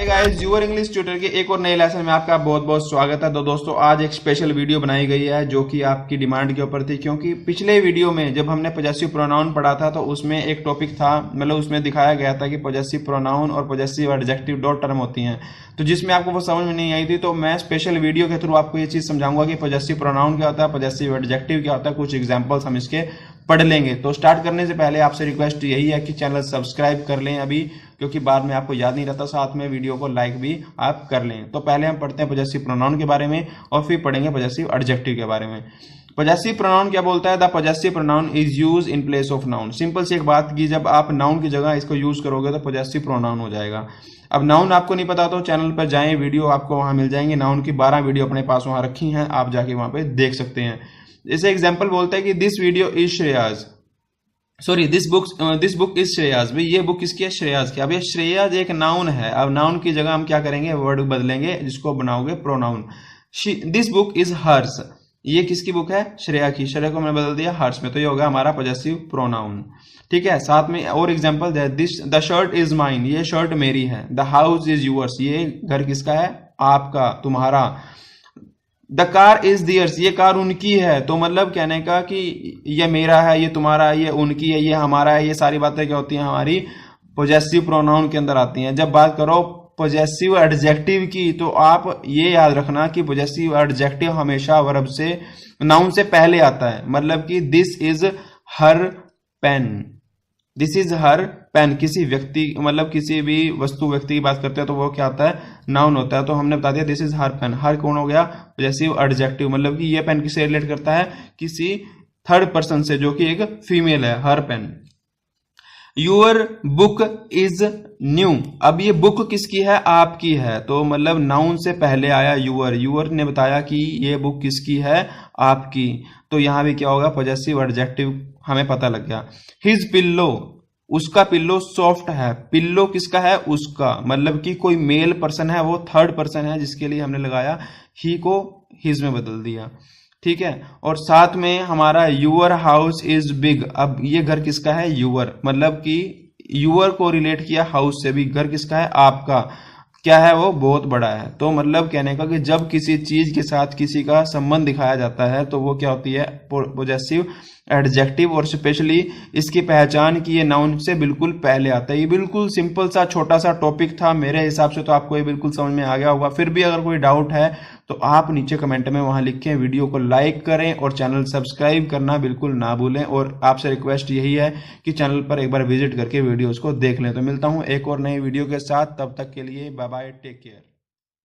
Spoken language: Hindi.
गाइस, यूर इंग्लिश ट्यूटर के एक और नए लेसन में आपका बहुत बहुत स्वागत है। तो दोस्तों, आज एक स्पेशल वीडियो बनाई गई है जो कि आपकी डिमांड के ऊपर थी, क्योंकि पिछले वीडियो में जब हमने पॉजेसिव प्रोनाउन पढ़ा था तो उसमें एक टॉपिक था, मतलब उसमें दिखाया गया था कि पॉजेसिव प्रोनाउन और पॉजेसिव एडजेक्टिव दो टर्म होती हैं, तो जिसमें आपको वो समझ में नहीं आई थी। तो मैं स्पेशल वीडियो के थ्रू आपको ये चीज समझाऊंगा कि पॉजेसिव प्रोनाउन क्या होता है, पॉजेसिव एडजेक्टिव क्या होता है, कुछ एग्जाम्पल्स हम इसके पढ़ लेंगे। तो स्टार्ट करने से पहले आपसे रिक्वेस्ट यही है कि चैनल सब्सक्राइब कर लें अभी, क्योंकि बाद में आपको याद नहीं रहता। साथ में वीडियो को लाइक भी आप कर लें। तो पहले हम पढ़ते हैं पॉजेसिव प्रोनाउन के बारे में और फिर पढ़ेंगे पॉजेसिव एडजेक्टिव के बारे में। पॉजेसिव प्रोनाउन क्या बोलता है? The possessive pronoun is use in place of noun. Simple सी एक बात की, जब आप नाउन की जगह इसको यूज करोगे तो पॉजेसिव प्रोनाउन हो जाएगा। अब नाउन आपको नहीं पता तो चैनल पर जाएं, वीडियो आपको वहां मिल जाएंगे। नाउन की 12 वीडियो अपने पास वहां रखी हैं, आप जाके वहां पे देख सकते हैं। जैसे एग्जाम्पल बोलता है कि this video is Shreya's, sorry this book is Shreya's. भाई ये बुक किसकी है? श्रेयाज की। अब ये श्रेयाज एक नाउन है। अब नाउन की जगह हम क्या करेंगे? वर्ड बदलेंगे, जिसको बनाओगे pronoun. This book is hers, ये किसकी बुक है? श्रेया की। श्रेया को मैंने बदल दिया हर्स में, तो ये होगा हमारा पॉजेसिव प्रोनाउन। ठीक है। साथ में और example this the shirt is mine, ये शर्ट मेरी है। द हाउस इज यूअर्स, ये घर किसका है? आपका, तुम्हारा। द कार इज दियर्स, ये कार उनकी है। तो मतलब कहने का कि ये मेरा है, ये तुम्हारा है, ये उनकी है, ये हमारा है। ये सारी बातें क्या होती हैं? हमारी पॉजेसिव प्रोनाउन के अंदर आती हैं। जब बात करो पॉजेसिव एडजेक्टिव की, तो आप ये याद रखना कि पॉजेसिव एडजेक्टिव हमेशा वर्ब से, नाउन से पहले आता है। मतलब कि this is her pen, this is her pen. किसी व्यक्ति, मतलब किसी भी वस्तु व्यक्ति की बात करते हैं तो वो क्या होता है? नाउन होता है। तो हमने बता दिया दिस इज हर पेन। हर कौन हो गया? Possessive adjective. मतलब कि ये पेन किससे रिलेट करता है? किसी थर्ड पर्सन से, जो कि एक फीमेल है, her pen. Your book is new, अब ये बुक किसकी है? आपकी है। तो मतलब नाउन से पहले आया यूर, यूर ने बताया कि ये बुक किसकी है? आपकी। तो यहां भी क्या होगा? पॉजेसिव एडजेक्टिव हमें पता लग गया। हिज पिल्लो, उसका पिल्लो सॉफ्ट है। पिल्लो किसका है? उसका। मतलब कि कोई मेल पर्सन है, वो थर्ड पर्सन है, जिसके लिए हमने लगाया ही को हिज में बदल दिया। ठीक है। और साथ में हमारा यूअर हाउस इज बिग, अब ये घर किसका है? यूअर। मतलब कि यूअर को रिलेट किया हाउस से भी। घर किसका है? आपका। क्या है? वो बहुत बड़ा है। तो मतलब कहने का कि जब किसी चीज के साथ किसी का संबंध दिखाया जाता है तो वो क्या होती है? Possessive adjective. और स्पेशली इसकी पहचान की ये नाउन से बिल्कुल पहले आता है। ये बिल्कुल सिंपल सा छोटा सा टॉपिक था। मेरे हिसाब से तो आपको ये बिल्कुल समझ में आ गया होगा। फिर भी अगर कोई डाउट है तो आप नीचे कमेंट में वहां लिखें। वीडियो को लाइक करें और चैनल सब्सक्राइब करना बिल्कुल ना भूलें। और आपसे रिक्वेस्ट यही है कि चैनल पर एक बार विजिट करके वीडियोस को देख लें। तो मिलता हूं एक और नई वीडियो के साथ, तब तक के लिए बाय बाय, टेक केयर।